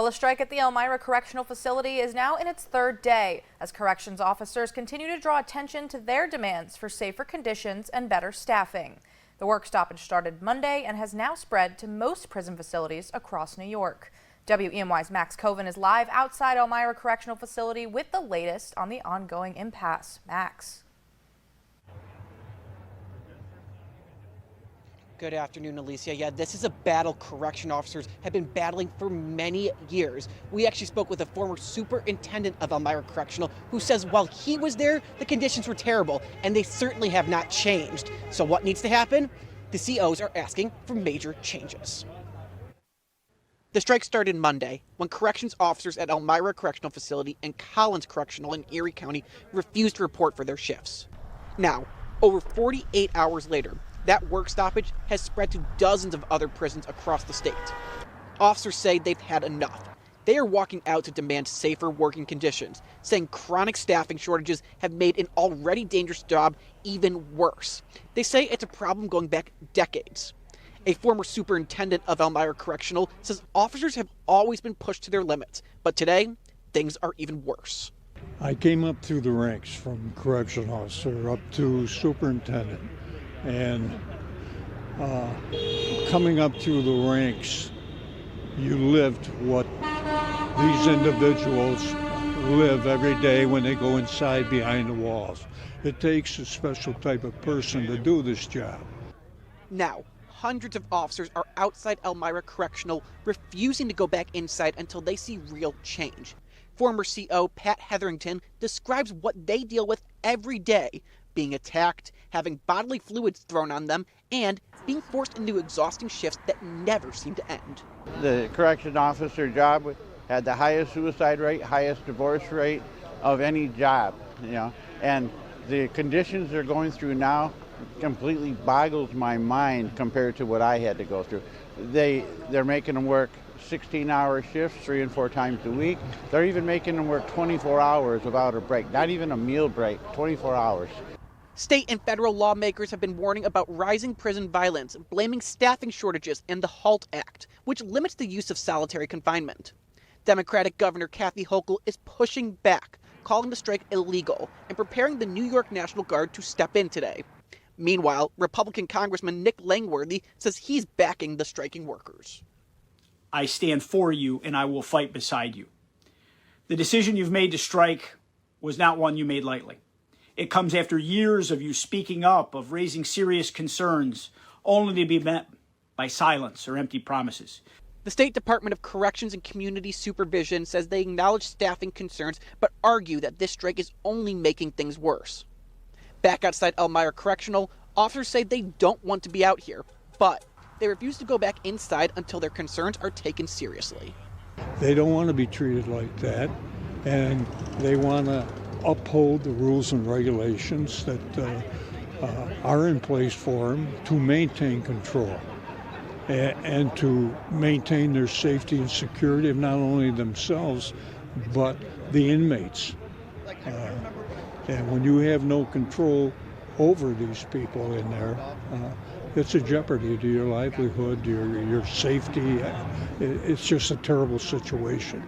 Well, the strike at the Elmira Correctional Facility is now in its third day as corrections officers continue to draw attention to their demands for safer conditions and better staffing. The work stoppage started Monday and has now spread to most prison facilities across New York. WENY's Max Coven is live outside Elmira Correctional Facility with the latest on the ongoing impasse. Max. Good afternoon, Alicia. Yeah, this is a battle correction officers have been battling for many years. We actually spoke with a former superintendent of Elmira Correctional who says while he was there, the conditions were terrible, and they certainly have not changed. So what needs to happen? The COs are asking for major changes. The strike started Monday when corrections officers at Elmira Correctional Facility and Collins Correctional in Erie County refused to report for their shifts. Now, over 48 hours later, that work stoppage has spread to dozens of other prisons across the state. Officers say they've had enough. They are walking out to demand safer working conditions, saying chronic staffing shortages have made an already dangerous job even worse. They say it's a problem going back decades. A former superintendent of Elmira Correctional says officers have always been pushed to their limits, but today, things are even worse. I came up through the ranks from correction officer up to superintendent. And coming up through the ranks, you lived what these individuals live every day when they go inside behind the walls. It takes a special type of person to do this job. Now, hundreds of officers are outside Elmira Correctional refusing to go back inside until they see real change. Former CO Pat Hetherington describes what they deal with every day: being attacked, having bodily fluids thrown on them, and being forced into exhausting shifts that never seem to end. The correction officer job had the highest suicide rate, highest divorce rate of any job, and the conditions they're going through now completely boggles my mind compared to what I had to go through. They're making them work 16-hour shifts 3 and 4 times a week. They're even making them work 24 hours without a break, not even a meal break, 24 hours. State and federal lawmakers have been warning about rising prison violence, blaming staffing shortages and the HALT Act, which limits the use of solitary confinement. Democratic Governor Kathy Hochul is pushing back, calling the strike illegal, and preparing the New York National Guard to step in today. Meanwhile, Republican Congressman Nick Langworthy says he's backing the striking workers. I stand for you and I will fight beside you. The decision you've made to strike was not one you made lightly. It comes after years of you speaking up, of raising serious concerns, only to be met by silence or empty promises. The State Department of Corrections and Community Supervision says they acknowledge staffing concerns, but argue that this strike is only making things worse. Back outside Elmira Correctional, officers say they don't want to be out here, but they refuse to go back inside until their concerns are taken seriously. They don't want to be treated like that, and they want to uphold the rules and regulations that are in place for them to maintain control and to maintain their safety and security of not only themselves but the inmates. And when you have no control over these people in there, it's a jeopardy to your livelihood, your safety. It's just a terrible situation.